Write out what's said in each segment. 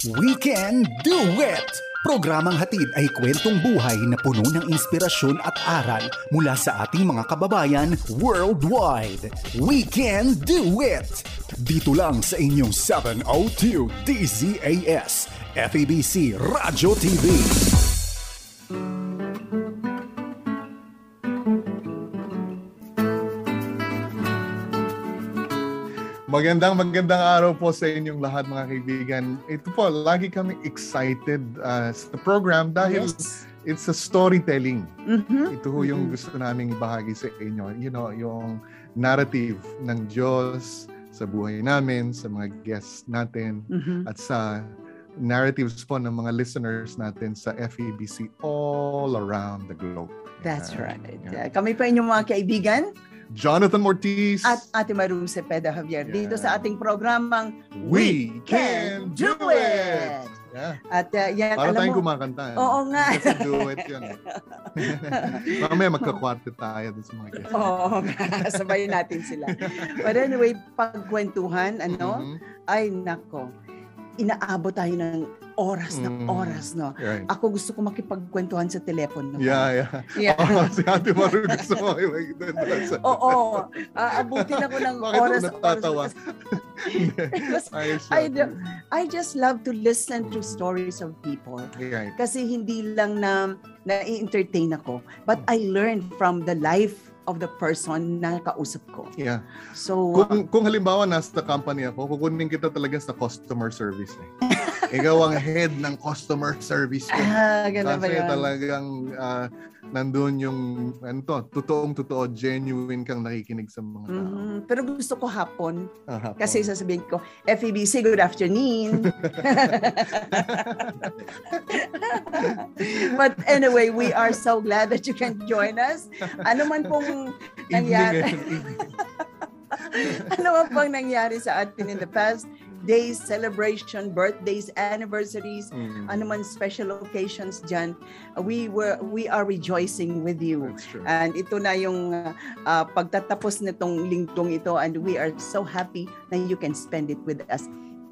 We Can Do It! Programang hatid ay kwentong buhay na puno ng inspirasyon at aral mula sa ating mga kababayan worldwide. We Can Do It! Dito lang sa inyong 702 DZAS, FEBC Radio TV. Magandang araw po sa inyong lahat mga kaibigan. Ito po, lagi kami excited sa program dahil it's a storytelling. Ito ho yung gusto naming ibahagi sa inyo. You know, yung narrative ng Diyos sa buhay namin, sa mga guests natin, at sa narratives po ng mga listeners natin sa FEBC all around the globe. That's right. Kami pa inyong mga kaibigan, Jonathan Mortiz at Ate Maru Cepeda Javier dito sa ating programang We Can Do It! At yan, para alam tayong mo, kumakanta. Oo nga. Kasi duet yun. Mamaya magkakwartet tayo sa mga guests. Oo nga. Sabayin natin sila. But anyway, pagkwentuhan, ay nako, inaabot tayo ng oras na oras, no? Right. Ako gusto ko makipagkwentuhan sa telepono. Yeah. Si Ate Maru gusto ko makikita. Oo. Abutin ako ng oras. Natatawa? I just love to listen to stories of people. Right. Kasi hindi lang na-entertain ako, but I learned from the life of the person na kausap ko. Yeah. So, kung halimbawa nasa company ako, kukunin kita talaga sa customer service. Ikaw ang head ng customer service ko. Ganun ba Kasi yun? talagang nandun yung totoong-totoo, genuine kang nakikinig sa mga tao. Pero gusto ko hapon. Hapon. Kasi sasabihin ko, FEBC, good afternoon. But anyway, we are so glad that you can join us. Ano man pong nangyari. Ano man pong nangyari sa atin in the past days, celebration, birthdays, anniversaries, ano man special occasions dyan, we are rejoicing with you. That's true. And ito na yung pagtatapos nitong linggong ito, and we are so happy na you can spend it with us.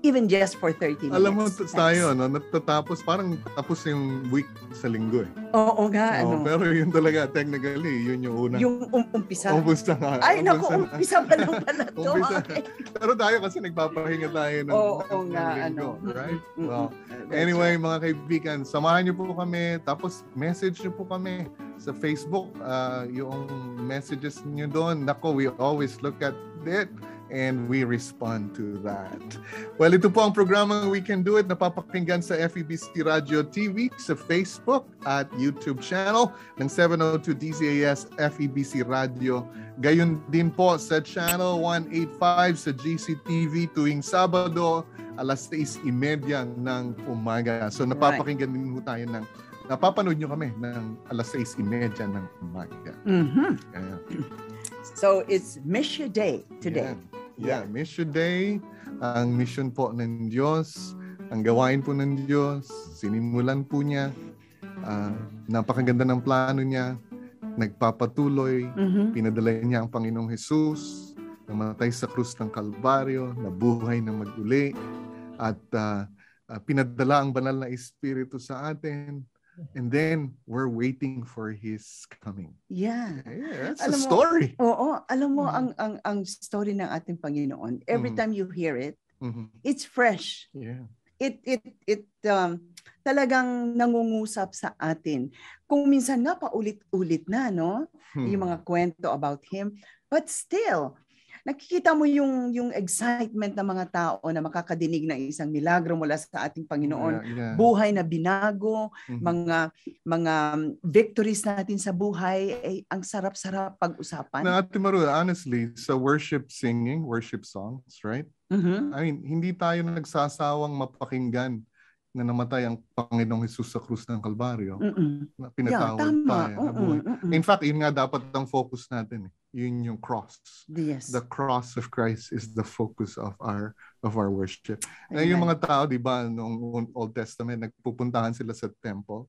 Even just for 30 minutes. Alam mo tayo, natatapos, parang tapos yung week sa linggo eh. Oo nga. Pero yun talaga, technically, yun yung unang. Yung umpisa. Umpisa nga. Ay, naku, umpisa pa lang pala to. Okay. Pero tayo kasi nagpapahinga tayo ng linggo. Right? Well, anyway, mga kaibigan, samahan niyo po kami. Tapos, message niyo po kami sa Facebook. Yung messages niyo doon. Nako, we always look at it. And we respond to that. Well, ito po ang programang We Can Do It, napapakinggan sa FEBC Radio TV, sa Facebook at YouTube channel ng 702 DZAS FEBC Radio. Gayon din po sa channel 185 sa GCTV tuwing Sabado, alas 6:30 ng umaga. So napapakinggan din po tayo napapanood nyo kami ng alas 6:30 ng umaga. So it's Mission Day today. Yeah, Mission Day. Ang mission po ng Diyos, ang gawain po ng Diyos, sinimulan po niya. Napakaganda ng plano niya. Nagpapatuloy. Pinadala niya ang Panginoong Jesus. Namatay sa krus ng Kalbaryo. Nabuhay ng mag-uli. At pinadala ang banal na Espiritu sa atin. And then, we're waiting for His coming. Yeah. That's a story. Oo. Alam mo, ang story ng ating Panginoon, every time you hear it, it's fresh. Yeah. It talagang nangungusap sa atin. Kung minsan nga paulit-ulit na, no? Yung mga kwento about Him. But still, nakikita mo yung excitement ng mga tao na makakadinig ng isang milagro mula sa ating Panginoon. Buhay na binago, mga victories natin sa buhay, ang sarap-sarap pag-usapan. Na Ate Maru, honestly, sa worship singing, worship songs, right? I mean, hindi tayo nagsasawang mapakinggan na namatay ang Panginoong Jesus sa krus ng Kalbaryo. Pinatawad tayo. In fact, yun nga dapat ang focus natin. Yun yung cross. Yes. The cross of Christ is the focus of our worship. Na yung mga tao, di ba, noong Old Testament, nagpupuntahan sila sa temple.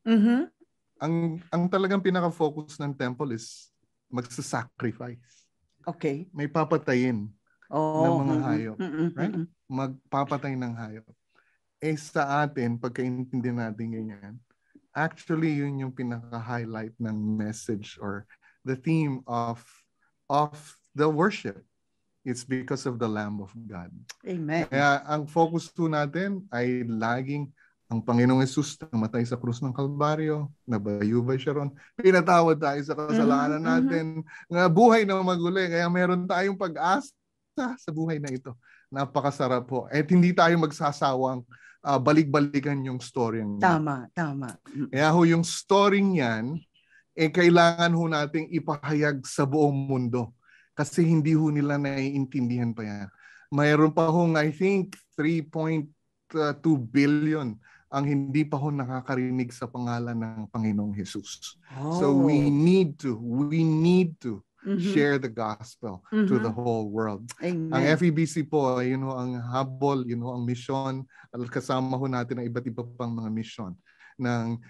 Ang talagang pinaka-focus ng temple is magsasacrifice. Okay. May papatayin ng mga hayop. Right? Magpapatay ng hayop. sa atin, pagkaintindi natin ganyan, actually yun yung pinaka-highlight ng message or the theme of the worship. It's because of the Lamb of God. Amen. Kaya ang focus po natin ay laging ang Panginoong Hesus namatay sa krus ng Kalbaryo, nabayubay siya ron, pinatawad tayo sa kasalanan natin, nga buhay na maguli, kaya meron tayong pag-asa sa buhay na ito. Napakasarap po. At hindi tayo magsasawang balik-balikan yung story niya. Tama. Kaya ho yung story niyan, kailangan ho nating ipahayag sa buong mundo. Kasi hindi ho nila naiintindihan pa yan. Mayroon pa hong, I think, 3.2 billion ang hindi pa ho nakakarinig sa pangalan ng Panginoong Hesus. So we need to share the gospel to the whole world. Amen. Ang FEBC po, yun ho ang habol, yun ho ang mission. Kasama ho natin ang iba't iba pang mga mission ng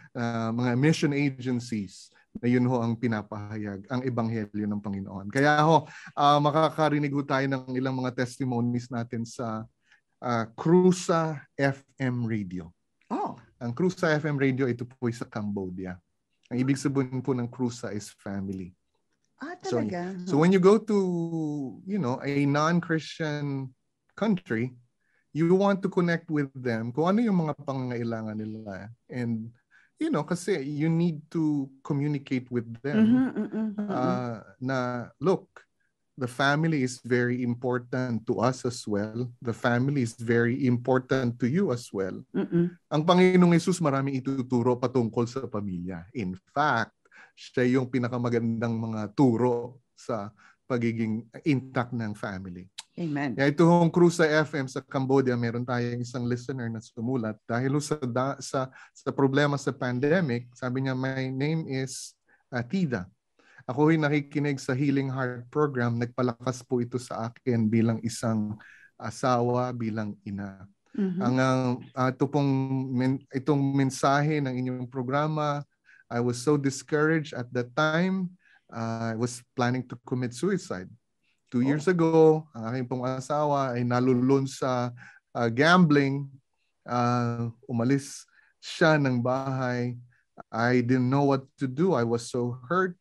mga mission agencies na yun ho ang pinapahayag, ang ebanghelyo ng Panginoon. Kaya ho, makakarinig ho tayo ng ilang mga testimonies natin sa Cruza FM Radio. Oh. Ang Cruza FM Radio, ito po ay sa Cambodia. Ang ibig sabihin po ng Cruza is family. Talaga? So when you go to, a non-Christian country, you want to connect with them kung ano yung mga pangangailangan nila. And, kasi you need to communicate with them na, look, the family is very important to us as well. The family is very important to you as well. Ang Panginoong Hesus maraming ituturo patungkol sa pamilya. In fact, siya yung pinakamagandang mga turo sa pagiging intact ng family. Amen. Kaya ito hong Cruza FM sa Cambodia, meron tayong isang listener na sumulat dahil sa problema sa pandemic. Sabi niya, my name is Tida. Ako ay nakikinig sa Healing Heart program. Nagpalakas po ito sa akin bilang isang asawa, bilang ina. Itong mensahe ng inyong programa, I was so discouraged at that time. I was planning to commit suicide. 2 years ago, ang aking pong asawa ay nalulun sa gambling. Umalis siya ng bahay. I didn't know what to do. I was so hurt.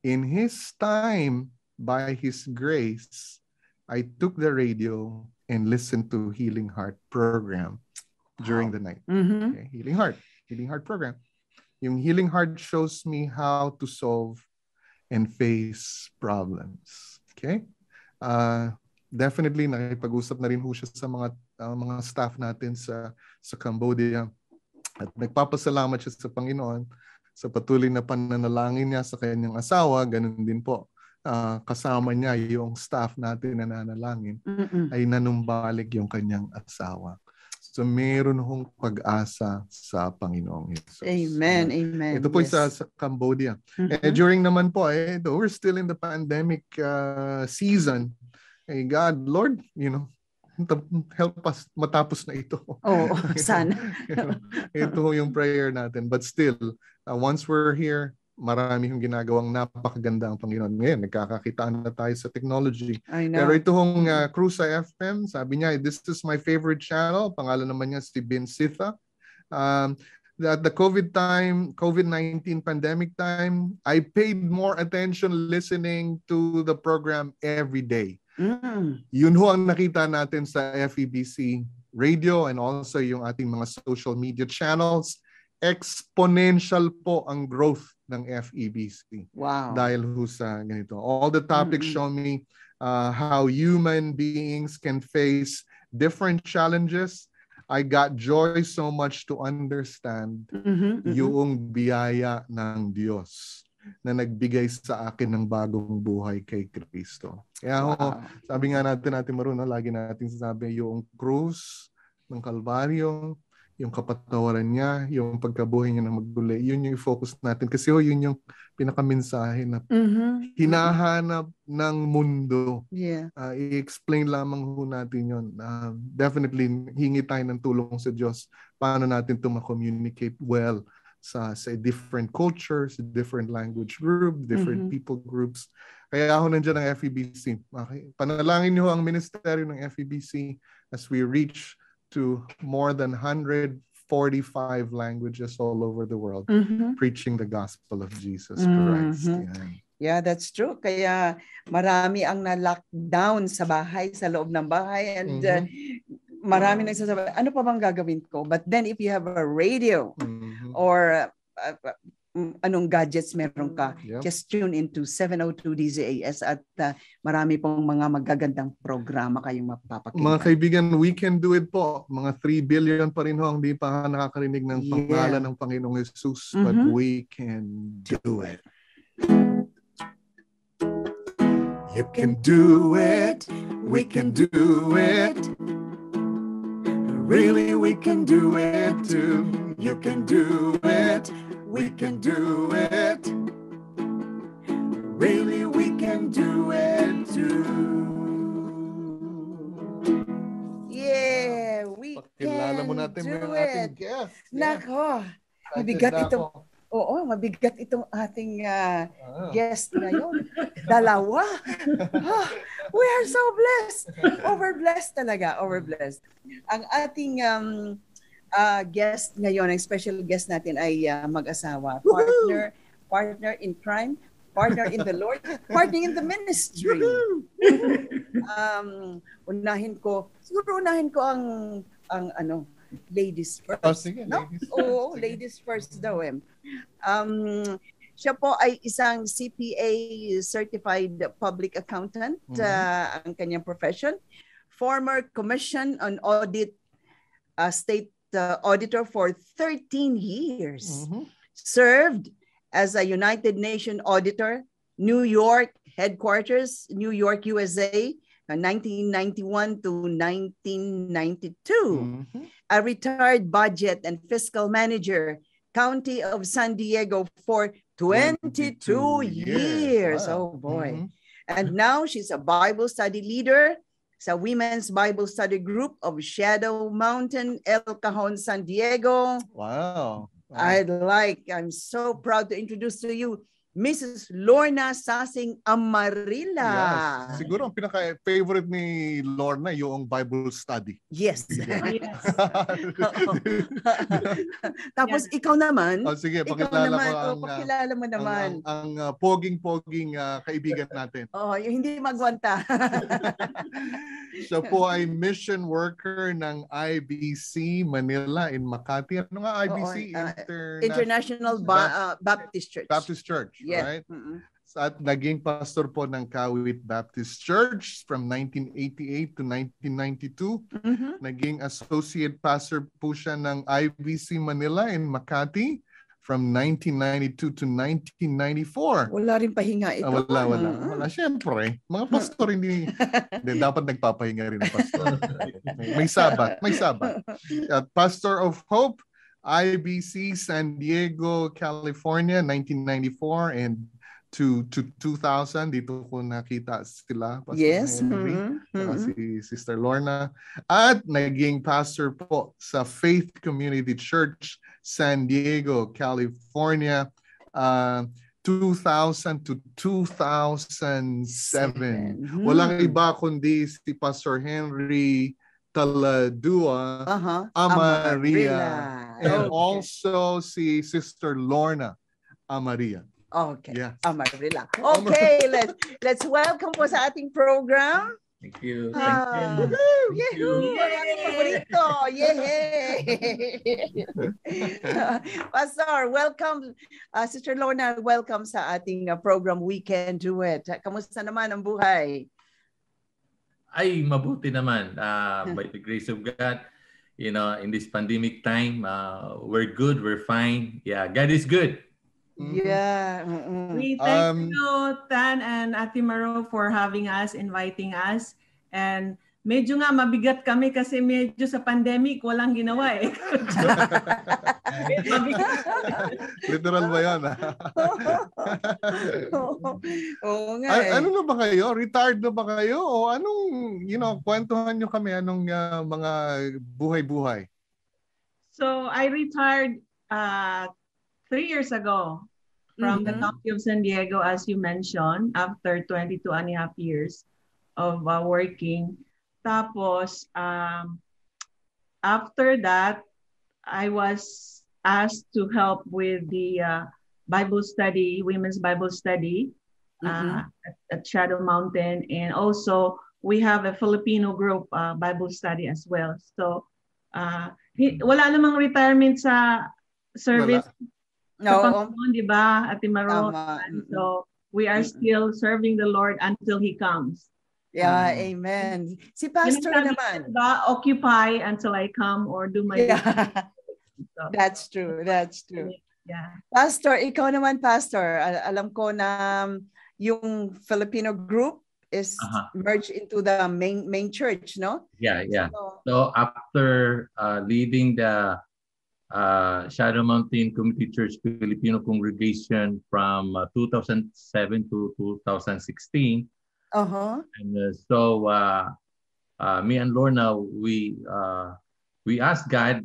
In His time, by His grace, I took the radio and listened to Healing Heart program during the night. Okay? Healing Heart program. Yung Healing Heart shows me how to solve and face problems. Okay? Definitely, nakipag-usap na rin ho siya sa mga staff natin sa Cambodia. At nagpapasalamat siya sa Panginoon sa patuloy na pananalangin niya sa kanyang asawa. Ganun din po. Kasama niya yung staff natin na nanalangin ay nanumbalik yung kanyang asawa. So meron hong pag-asa sa Panginoong Hesus. Amen. Ito po sa Cambodia. During naman po, we're still in the pandemic season. God, Lord, help us matapos na ito. Sana. Ito yung prayer natin. But still, once we're here, marami yung ginagawang napakaganda ang Panginoon. Ngayon, nagkakakitaan na tayo sa technology. Pero ito hong Cruza FM, sabi niya, this is my favorite channel. Pangalan naman niya si Ben Sitha. At the COVID-19 pandemic time, I paid more attention listening to the program every day. Yun ho ang nakita natin sa FEBC radio and also yung ating mga social media channels. Exponential po ang growth ng FEBC. Wow. Dahil ho sa ganito. All the topics show me how human beings can face different challenges. I got joy so much to understand yung biyaya ng Diyos na nagbigay sa akin ng bagong buhay kay Kristo. Kaya sabi nga natin marunong, lagi natin sasabi yung krus ng Kalbaryo, yung kapatawaran niya, yung pagkabuhay niya ng magduli, yun yung i-focus natin. Kasi yun yung pinakamensahe na hinahanap ng mundo. Yeah. I-explain lamang ho natin yun. Definitely, hingi tayo ng tulong sa Diyos. Paano natin ito ma-communicate well sa different cultures, different language group, different people groups. Kaya ako nandiyan ng FEBC. Okay. Panalangin niyo ang ministeryo ng FEBC as we reach to more than 145 languages all over the world, preaching the gospel of Jesus Christ. Yeah, that's true. Kaya marami ang na-lockdown sa bahay, sa loob ng bahay. And marami nagsasabi, ano pa bang gagawin ko? But then if you have a radio or anong gadgets meron ka, just tune into 702 DZAS at marami pong mga magagandang programa kayong mapapakinggan. Mga kaibigan, we can do it po. Mga 3 billion pa rin ho ang di pa nakakarinig ng pangalan ng Panginoong Jesus, but we can do it. You can do it. We can do it. Really, we can do it too. You can do it. We can do it. Really, we can do it too. Yeah, we can mo natin do it. Nako, mabigat ito. Oo, mabigat itong ating guest ngayon. Dalawa. We are so blessed. Overblessed talaga. Overblessed. Ang ating guest ngayon, ang special guest natin ay mag-asawa. Partner in crime, partner in the Lord, partner in the ministry. Unahin ko ang ladies first. Oh, sige, no? Ladies first daw eh. Siya po ay isang CPA certified public accountant, ang kanyang profession. Former Commission on Audit State Auditor for 13 years. Served as a United Nations Auditor, New York headquarters, New York, USA, 1991 to 1992. A retired budget and fiscal manager, County of San Diego for 22 years. Wow. Oh boy. And now she's a Bible study leader sa Women's Bible Study Group of Shadow Mountain, El Cajon, San Diego. Wow. I'm so proud to introduce to you Mrs. Lorna Sasing Amarilla. Yes. Siguro ang pinaka-favorite ni Lorna yung Bible study. Yes. Tapos ikaw naman. Sige, pakilala mo naman. Ang poging-poging kaibigan natin. Yung hindi magwanta. Siya po ay mission worker ng IBC Manila in Makati. Ano nga IBC? International Baptist Church. Baptist Church. Yeah. Right? At naging pastor po ng Kawit Baptist Church from 1988 to 1992. Naging associate pastor po siya ng IBC Manila in Makati from 1992 to 1994. Wala rin pahinga ito. Wala. Siyempre, mga pastor hindi dapat nagpapahinga rin ang pastor. May sabat. At Pastor of Hope, IBC San Diego, California, 1994 and to 2000. Dito ko nakita sila. Yes. Si Sister Lorna. At naging pastor po sa Faith Community Church, San Diego, California, 2000 to 2007. Walang iba kundi si Pastor Henry Taladua Amarilla. And also si Sister Lorna Amarilla. Okay. Yes. Amarilla. Okay, let's welcome po sa ating program. Thank you. Yehoo! Maraming paborito. Yehey! Pastor, welcome. Sister Lorna, welcome sa ating program We Can Do It. Kamusta naman ang buhay? Ay, mabuti naman. By the grace of God, in this pandemic time, we're good, we're fine. Yeah, God is good. Yeah. We thank you, Tan and Ate Maro, for having us, inviting us. And medyo nga mabigat kami kasi medyo sa pandemic, walang ginawa eh. Literal ba yan? Oo nga eh. Ano na ba kayo? Retired na ba kayo? O anong, kwentuhan nyo kami, anong mga buhay-buhay? So, I retired 3 years ago from the County of San Diego, as you mentioned, after 22 and a half years of working. Tapos, after that, I was asked to help with the Bible study, women's Bible study at Shadow Mountain. And also, we have a Filipino group Bible study as well. So, wala namang retirement sa service. Sa Panginoon, di ba, Ate Maro? So, we are still serving the Lord until He comes. Yeah, amen. Si Pastor naman. Ba, occupy until I come or do my So, that's true. That's true. Yeah. Pastor, ikaw naman, Pastor. Alam ko na yung Filipino group is merged into the main church, no? Yeah. So after leading the Shadow Mountain Community Church Filipino congregation from 2007 to 2016, and so me and Lorna, we asked God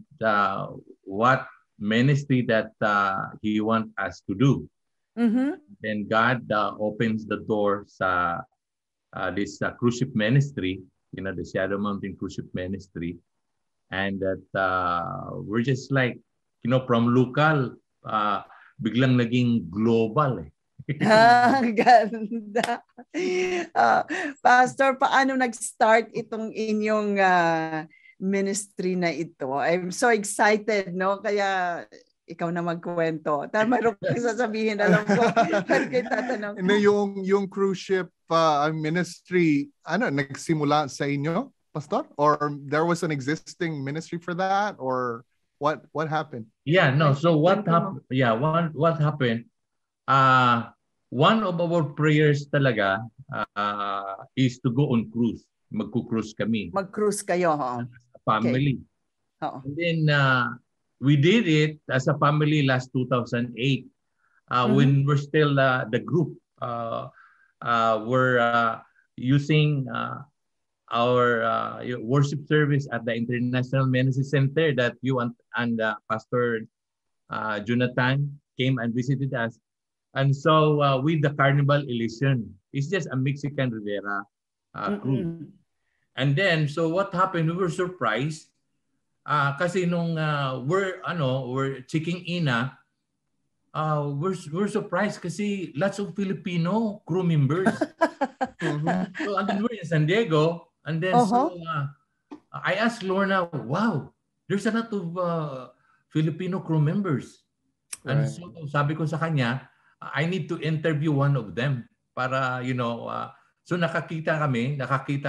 what ministry that He wants us to do. Then God opens the door sa this cruise ship ministry, the Shadow Mountain Cruise Ship Ministry. And that we're just like, from local, biglang naging global. Ganda. Pastor, paano nag-start itong inyong ministry na ito? I'm so excited, no? Kaya ikaw na magkwento. Tama rin kung sasabihin, alam ko. Yung cruise ship ministry, nagsimula sa inyo, Pastor? Or there was an existing ministry for that? Or what happened? Yeah, no. So what happened? Yeah, what happened? One of our prayers talaga is to go on cruise. Magku-cruise kami. Mag-cruise kayo, family. Okay. And then we did it as a family last 2008 when we're still the group. We're using our worship service at the International Ministry Center that you and Pastor Jonathan came and visited us. And so with the Carnival Elysian, it's just a Mexican Riviera cruise. And then, so what happened? We were surprised kasi nung we're checking in we're surprised kasi lots of Filipino crew members. So and then we're in San Diego, and then so I asked Lorna, wow, there's a lot of Filipino crew members. And so sabi ko sa kanya, I need to interview one of them para so nakakita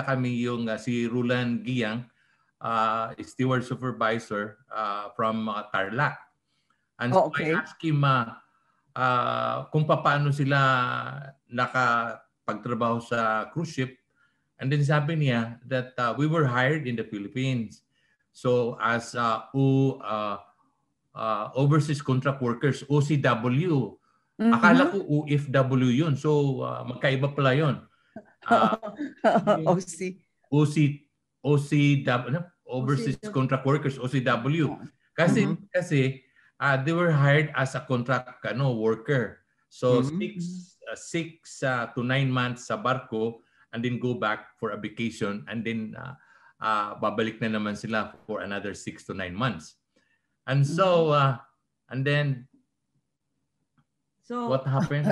kami yung si Rulan Giyang, steward supervisor from Tarlac. And so I asked him kung paano sila nakapagtrabaho sa cruise ship. And then sabi niya that we were hired in the Philippines. So as overseas contract workers, OCW. Akala ko OFW yun. So magkaiba pala yun. OCW, overseas contract workers, OCW. Kasi they were hired as a contract worker. So 6 to 9 months sa barko and then go back for a vacation and then babalik na naman sila for another 6 to 9 months. And so and then what happened?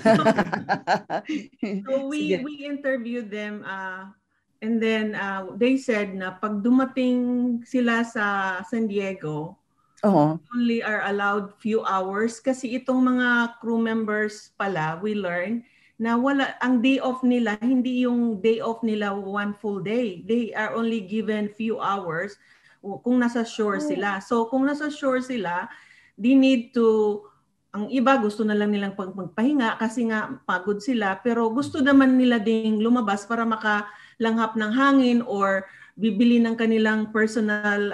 So we interviewed them and then they said na pag dumating sila sa San Diego, only are allowed few hours kasi itong mga crew members pala, we learn na ang day off nila, hindi yung day off nila one full day. They are only given few hours kung nasa shore sila. So kung nasa shore sila, they need to, ang iba gusto na lang nilang magpahinga kasi nga pagod sila, pero gusto naman nila ding lumabas para makalanghap ng hangin or bibili ng kanilang personal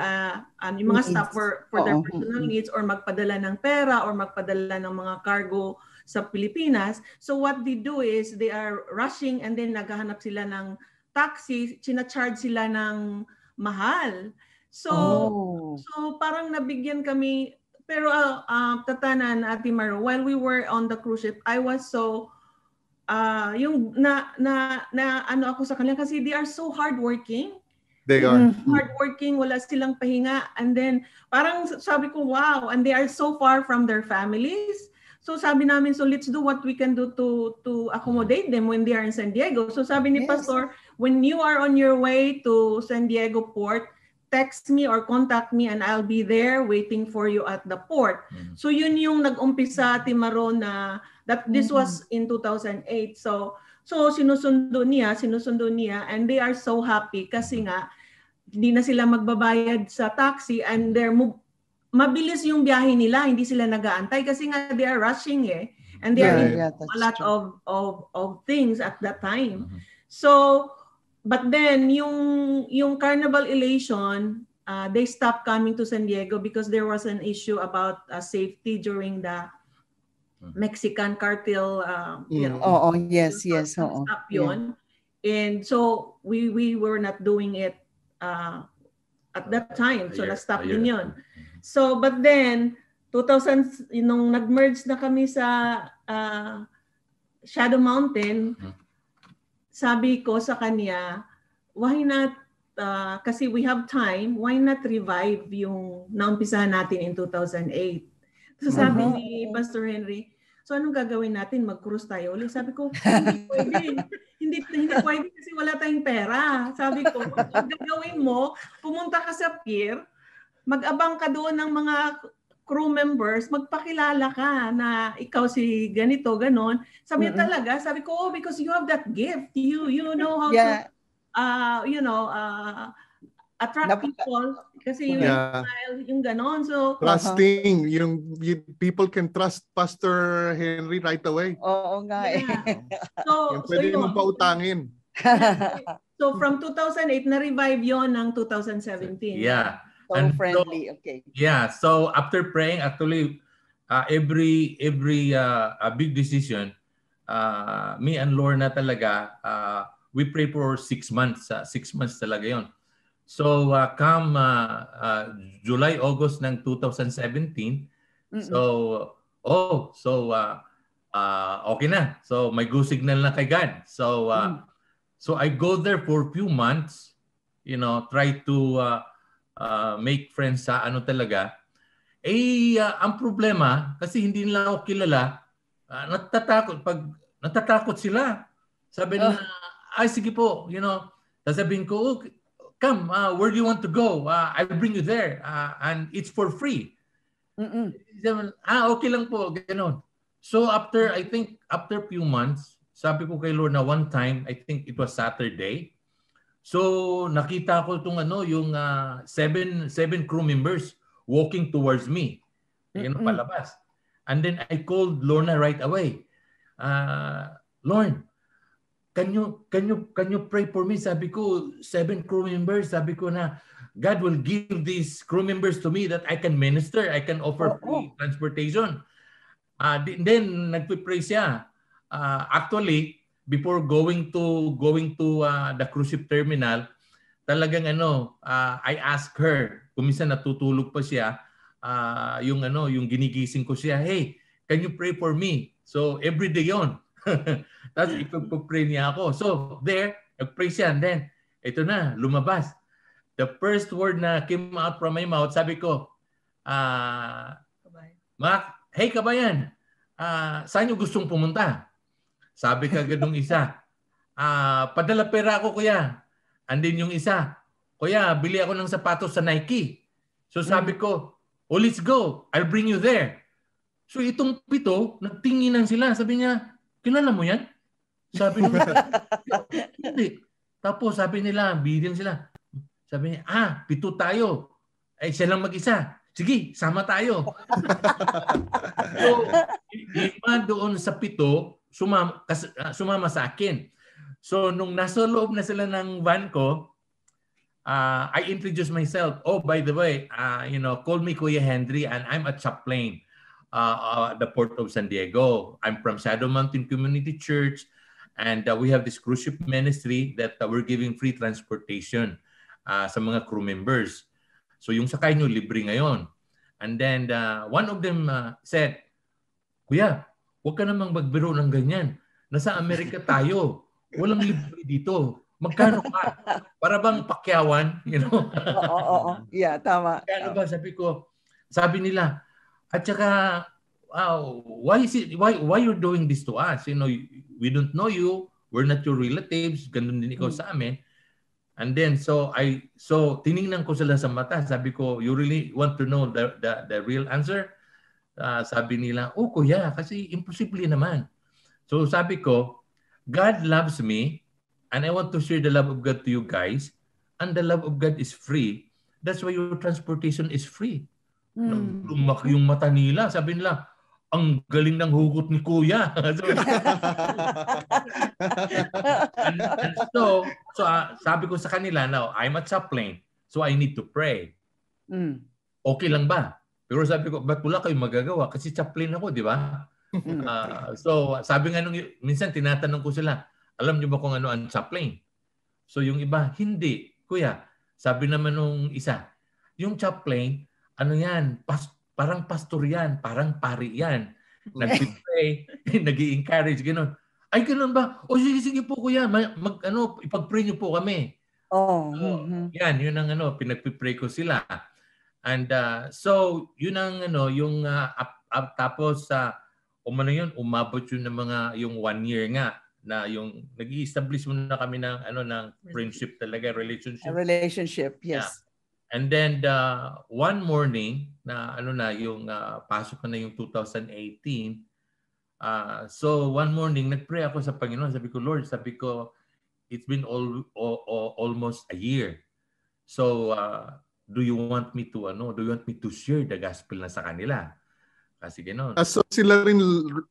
yung mga stuff for their personal needs or magpadala ng pera or magpadala ng mga cargo sa Pilipinas. So what they do is they are rushing and then naghahanap sila ng taxi, charge sila ng mahal. So parang nabigyan kami. Pero tatanan, Ate Maro, while we were on the cruise ship, I was so yung na ako sa kanila kasi they are so hardworking. They are. Hardworking, wala silang pahinga. And then, parang sabi ko, wow, and they are so far from their families. So sabi namin, so let's do what we can do to accommodate them when they are in San Diego. So sabi ni Pastor, when you are on your way to San Diego port, text me or contact me and I'll be there waiting for you at the port. So yun yung nag-umpisa, Timaro, na that this was in 2008. So sinusundo niya, and they are so happy kasi nga, hindi na sila magbabayad sa taxi and mabilis yung biyahe nila, hindi sila nag-aantay kasi nga they are rushing and they are a lot of things at that time. So, but then yung Carnival Elation, they stopped coming to San Diego because there was an issue about safety during the Mexican cartel, stop yun. And so we were not doing it at that time. So na-stop din yun. So, but then, 2000, nung nag-merge na kami sa Shadow Mountain, sabi ko sa kanya, why not, kasi we have time, why not revive yung naumpisahan natin in 2008? So sabi ni Pastor Henry, so anong gagawin natin? Mag-cruise tayo ulit? Sabi ko, hindi pwede. Hindi pwede kasi wala tayong pera. Sabi ko, ang gagawin mo, pumunta ka sa pier, mag-abang ka doon ng mga crew members, magpakilala ka na ikaw si ganito, ganon. Sabi niya talaga, sabi ko, because you have that gift. You know how to, attract people. Kasi yung smile, yung ganon. So, trusting. People can trust Pastor Henry right away. Oo nga So, pwede mong pautangin. So, from 2008, na-revive yon ng 2017. Yeah. So and friendly, okay. Yeah, so after praying, actually, every big decision, me and Lorna talaga, we pray for 6 months. 6 months talaga yon. So come July, August ng 2017, okay na. So may go signal na kay God. So I go there for a few months, try to make friends sa talaga. Ang problema, kasi hindi nila ako kilala, natatakot sila. Sabi nila, sige po, sasabihin ko, come, where do you want to go? I'll bring you there, and it's for free. Okay lang po, gano'n. So after few months, sabi ko kay Lord na one time, I think it was Saturday, so nakita ko yung 7 crew members walking towards me, palabas. And then I called Lorna right away. Lorne, can you pray for me? Sabi ko, 7 crew members. Sabi ko na God will give these crew members to me that I can minister, I can offer free transportation. Then nagpe-pray siya. Actually, before going to the cruise ship terminal, talagang I asked her, kung minsan natutulog pa siya, yung ginigising ko siya, hey, can you pray for me? So every day yon. Tapos ipag-pray niya ako. So there, nag-pray siya, and then ito na, lumabas. The first word na came out from my mouth, sabi ko, hey kabayan, saan nyo gustong pumunta? Sabi kagad nung isa, padala pera ako kuya. And then yung isa, kuya, bili ako ng sapatos sa Nike. So sabi ko, let's go. I'll bring you there. So itong 7, nagtinginan sila. Sabi niya, kilala mo yan? Sabi niya, hindi. Tapos sabi nila, bilhin sila. Sabi niya, 7 tayo. Siya lang mag-isa. Sige, sama tayo. So, 5 doon sa 7, sumama sa akin. So, nung nasa loob na sila ng van ko, I introduced myself. Oh, by the way, call me Kuya Henry, and I'm a chaplain at the Port of San Diego. I'm from Shadow Mountain Community Church, and we have this cruise ship ministry that we're giving free transportation sa mga crew members. So, yung sakay nyo, libre ngayon. And then, one of them said, Kuya, huwag ka namang magbiro ng ganyan. Nasa Amerika tayo. Walang libre dito. magkano ka? Para bang pakyawan, you know? Oo. Yeah, tama. Magkano ba? Sabi nila, at saka, why you're doing this to us? You know, we don't know you. We're not your relatives. Ganun din ikaw sa amin. And then, so tiningnan ko sila sa mata. Sabi ko, you really want to know the real answer? Sabi nila, oh kuya, kasi imposible naman. So sabi ko, God loves me and I want to share the love of God to you guys. And the love of God is free. That's why your transportation is free. Lumaki yung mata nila. Sabi nila, ang galing ng hugot ni kuya. so sabi ko sa kanila, now I'm at Chaplain, so I need to pray. Okay lang ba? Pero sabi ko, ba't wala kayong magagawa? Kasi Chaplain ako, di ba? So sabi nga minsan tinatanong ko sila, alam niyo ba kung ano ang Chaplain? So yung iba, hindi. Kuya, sabi naman nung isa, yung Chaplain, ano yan, parang pastor yan, parang pari yan. Nag-pray, nag-i-encourage, gano'n. Ay, gano'n ba? O sige po kuya, ipag-pray niyo po kami. Yan, yun ang pinag-pray ko sila. And so, yun ang tapos umabot yun ng yung 1 year nga na yung nag-i-establish muna kami ng friendship talaga, relationship. A relationship, yes. Yeah. And then one morning na yung pasok na yung 2018. So one morning nagpray ako sa Panginoon. Sabi ko, Lord, it's been almost a year. So do you want me to share the gospel na sa kanila? Kasi ganoon. So sila rin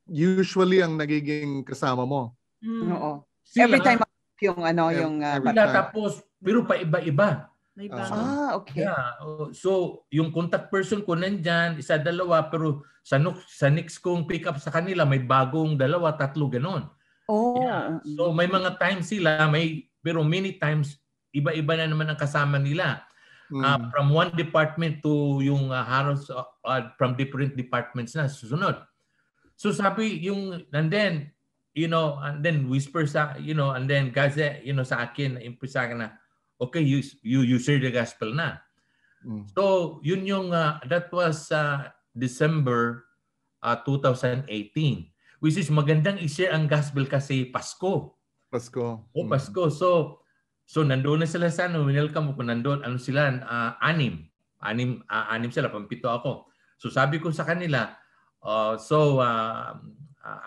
usually ang nagiging kasama mo. Oo. Every time yung tapos pero pa iba-iba. Okay. Yeah. So, yung contact person ko nandyan, 1, 2, pero sa next kong pick up sa kanila, may bagong 2, 3, ganon. Yeah. So, may mga times sila, pero many times, iba-iba na naman ang kasama nila. From one department to yung halos from different departments na susunod. So, sabi and then whisper sa, and then God said, sa akin, impisa ka na, okay, you share the gospel na. So, yun yung, that was December 2018. Which is magandang i-share ang gospel kasi Pasko. Pasko. Pasko. So nandoon na sila sa welcome ko nandoon. Sila? 6 sila, 7 ako. So sabi ko sa kanila, I'm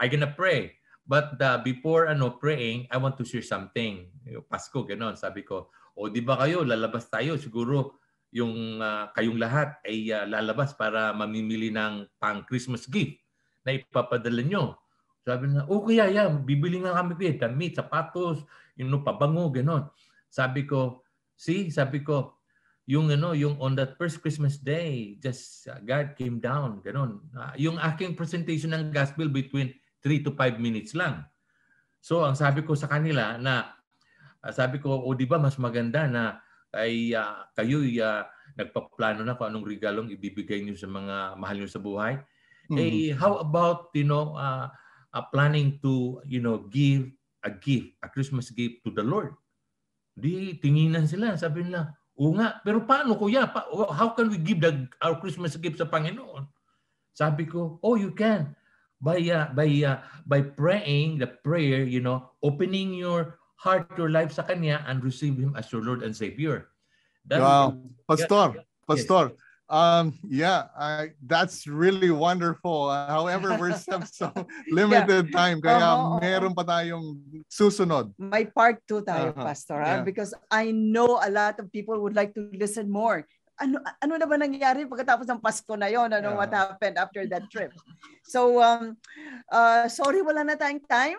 gonna pray. But before praying, I want to share something. Pasko, gano'n. Sabi ko, di ba kayo, lalabas tayo. Siguro yung kayong lahat ay lalabas para mamimili ng pang-Christmas gift na ipapadala nyo. Sabi na, kaya bibili nga kami damit, sapatos, pabango, gano'n. Sabi ko, yung on that first Christmas day, just God came down, gano'n. Yung aking presentation ng gospel between 3 to 5 minutes lang. So, ang sabi ko sa kanila sabi ko, di ba mas maganda na kayo nagpaplano na kung anong regalong ibibigay niyo sa mga mahal niyo sa buhay? How about, planning to, give a gift, a Christmas gift to the Lord? Di, tinginan sila. Sabi nila, nga, pero paano kuya? How can we give our Christmas gift sa Panginoon? Sabi ko, you can. By praying the prayer, opening your heart, your life sa Kanya and receive Him as your Lord and Savior. Wow. Pastor. That's really wonderful. However, we're so limited time, kaya meron pa tayong susunod. May part 2 tayo, Pastor, because I know a lot of people would like to listen more. Ano na ba nangyari pagkatapos ng Pasko na yon? What happened after that trip? So, sorry, wala na tayong time.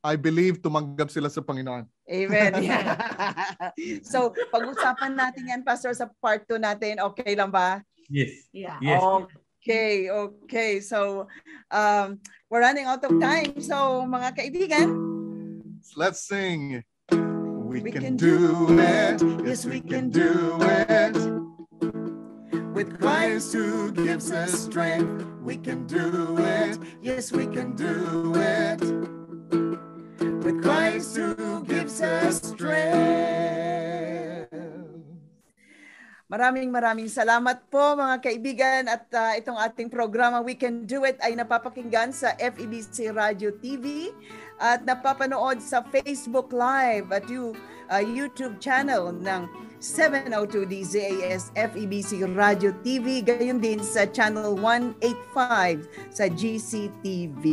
I believe tumanggap sila sa Panginoon. Amen. Yeah. So, pag-usapan natin yan, Pastor, sa part 2 natin. Okay lang ba? Yes. Yeah. Yes. Okay. So, we're running out of time. So, mga kaibigan, let's sing. We can do it. Yes, we can do it. With Christ who gives us strength, we can do it. Yes, we can do it. With Christ Christ who gives us strength. Maraming salamat po mga kaibigan at itong ating programa We Can Do It ay napapakinggan sa FEBC Radio TV at napapanood sa Facebook Live at YouTube channel ng 702 DZAS FEBC Radio TV, gayon din sa channel 185 sa GCTV.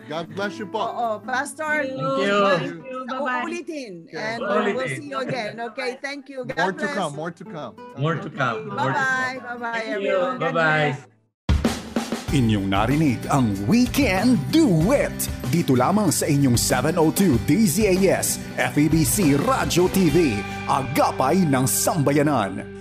God bless you po. Oo, Pastor. Thank you. Bye-bye. Ulitin. And Okay. we'll see you again. Okay, thank you. God More bless. to come, more to come. More to come. Bye-bye. Bye-bye, Thank you. everyone. Bye-bye. Inyong narinig ang We Can Do It dito lamang sa inyong 702 DZAS FEBC Radio TV, agapay ng sambayanan.